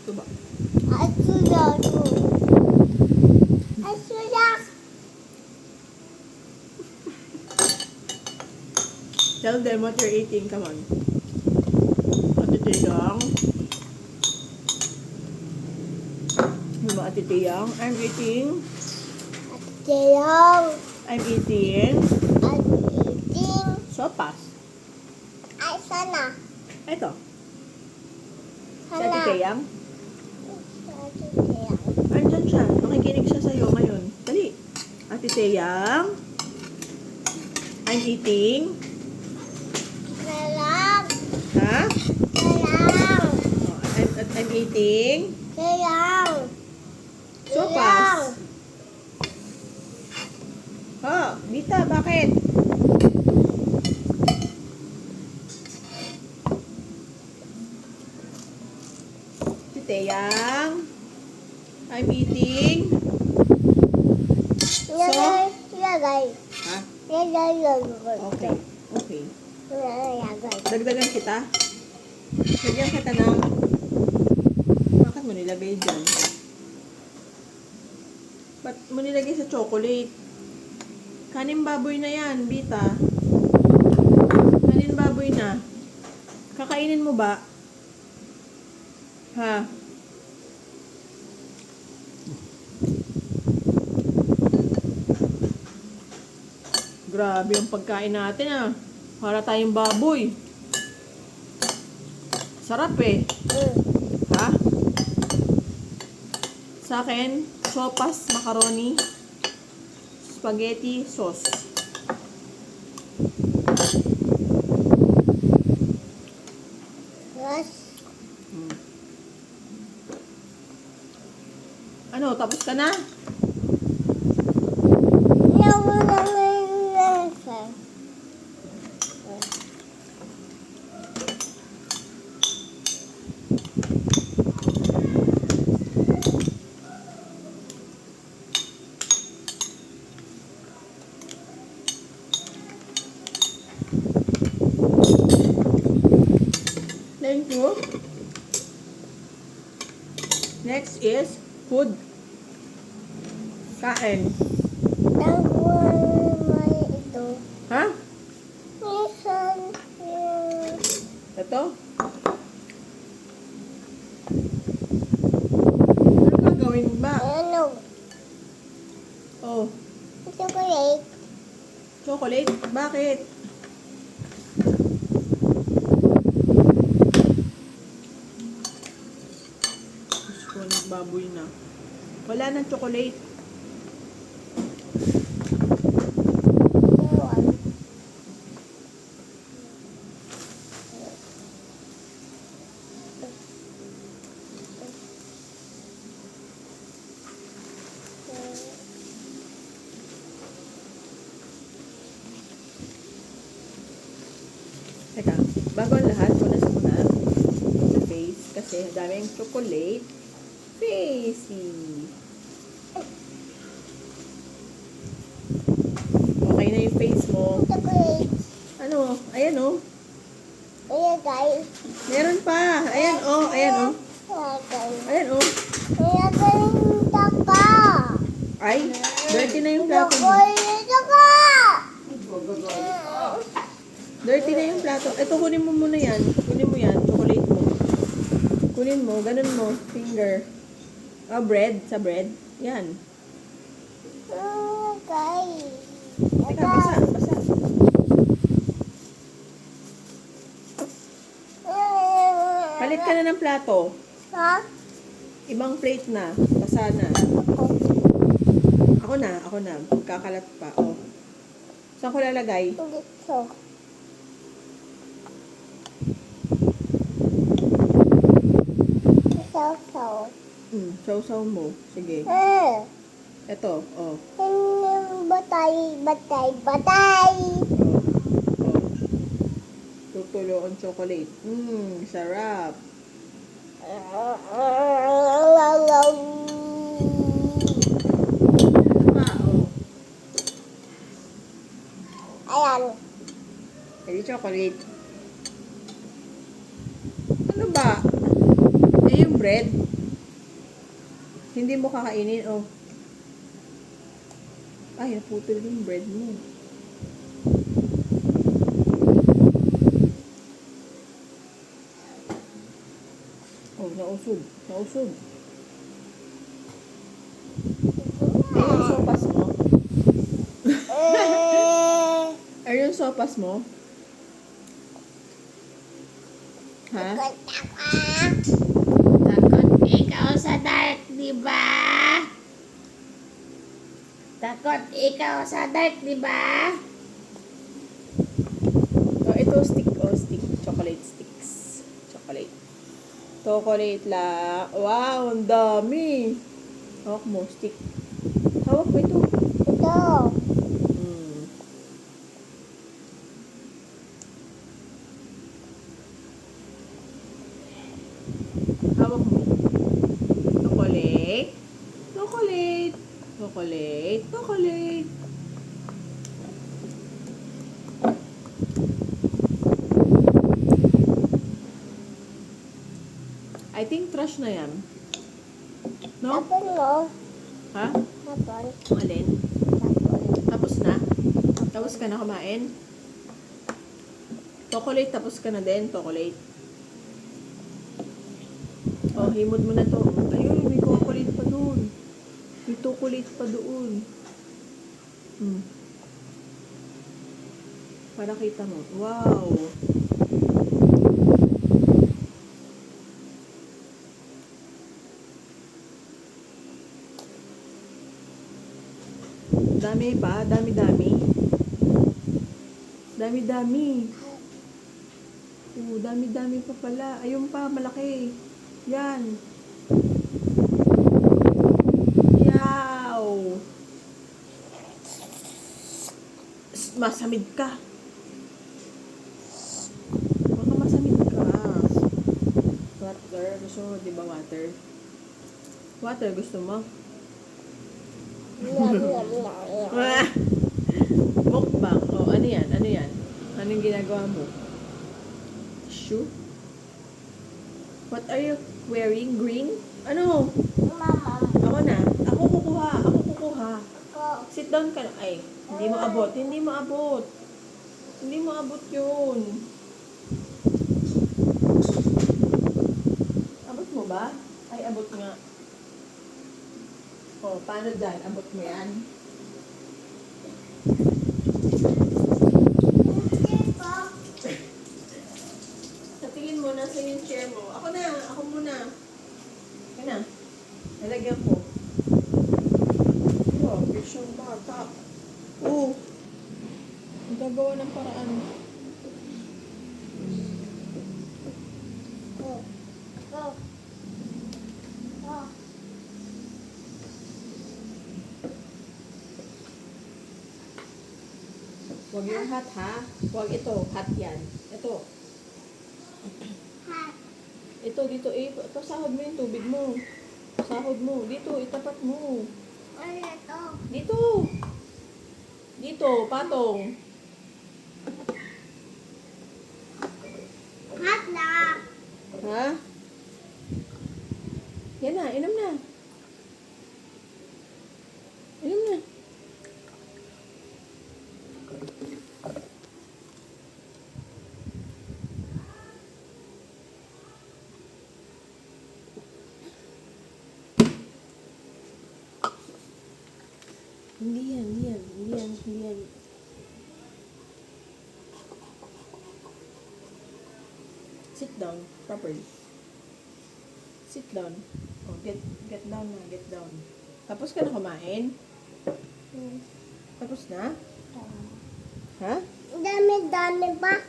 Ito ba? Tell them what you're eating. Come on. Ate Tiyang. Diba, Ate Tiyang? I'm eating. I'm eating. Sopas. Ito. Si Ate Tiyang. Andyan siya. Nakikinig siya sa'yo ngayon. Dali. Ate Tiyang. I'm eating. Ha? Oh, I'm eating. Sopas. Oh, Dita, bakit? Si Teyang. I'm eating. Ha? Okay. Okay. Dagdagan kita. Lagyan kita ng... Bakit mo nilagay dyan? Ba't mo nilagay sa chocolate? Kanin baboy na yan, Bita. Kanin baboy na. Kakainin mo ba? Ha? Grabe yung pagkain natin ah. Para tayong baboy. Sarap eh. Ha? Sa akin, sopas, macaroni, spaghetti, sauce. Ano, tapos ka na? Thank you. Next is food. Kain. Ha? Ito? Ano gagawin ba? Oh, chocolate? Bakit? Gusto ko nagbaboy na. Wala nang chocolate. Teka, bago ang lahat, punas muna sa face kasi daming chocolate. Facey. Okay na yung face mo. Ano? Ayan oh. Meron pa. Ayan oh. Ayan oh. Ayan oh. Ay, dirty na yung plato mo. Dirty na yung plato. Ito, kunin mo muna yan. Kunin mo yan. Chocolate mo. Kunin mo. Ganun mo. Finger. Oh, bread. Sa bread. Yan. Teka, basa. Basa. Palit ka na ng plato. Ibang plate na. Basa na. Ako na. Ako na. Kakalat pa. Oh. Saan ko lalagay? Sausaw mo. Sige. Ito, oh. Batay. Oh. Tutulo ang chocolate. Sarap. Ano pa, oh. Ayan. Hindi chocolate. Ano ba? Eh, yung bread. Hindi mo kakainin, oh. Ay, naputol yung bread mo. Oh, nausog. Nausog. Eh, yung sopas mo? Ay, yung sopas mo? Ha? Takot ikaw sa dark, di ba? Takot ikaw sa dark, di ba? Oh, ito stick. Oh, stick. Chocolate sticks. Chocolate. Chocolate lang. Wow, ang dami. Hawak mo, stick. Hawak mo ito. Ito. Hmm. Hawak mo. Chocolate. Chocolate. Chocolate. Chocolate. I think trash na yan. No? Tapon mo. Ha? Tapon. Ang alin? Tapon. Tapos na? Tapos ka na kumain? Chocolate, tapos ka na din. Chocolate. Oh, himod mo na to. Ayun, may chocolate pa doon. May chocolate pa doon. Hmm. Para kita mo. Wow. Dami pa, dami-dami. Dami-dami. Oo, dami-dami pa pala. Ayun pa, malaki. Yan. Yaw. Masamid ka. Baka masamid ka. Water. Gusto mo, di ba water? Water, gusto mo? Mukbang. Oh, ano yan? Ano yan? Anong ginagawa mo? Shoe? What are you wearing? Green? Ano? Mama. Ako na. Ako kukuha. Ako kukuha. Ako. Sit down ka na. Ay, hindi mo abot. Hindi mo abot. Hindi mo abot yun. Abot mo ba? Ay, abot nga. Oh, paano dyan? Abot mo yan? Sa tingin mo, nasa yung chair mo. Ako na. Ako muna. Ako na. Nalagyan ko. Oh, siyang bata. Oh. Gagawa ng paraan. Ako. Ako. Ako. Huwag yung hot, ha? Huwag ito. Hot yan. Ito. Ha. Ito, dito. Eh, pasahod mo yung tubig mo. Sahod mo. Dito, itapat mo. Ano ito? Dito. Dito, patong. Hot na. Ha? Yan na, inom na. Inom na. Hindi yan, hindi yan, hindi yan, hindi yan. Sit down properly. Sit down. Oh, get down na, get down. Tapos ka na kumain? Tapos na? Ha? Dami-dami pa.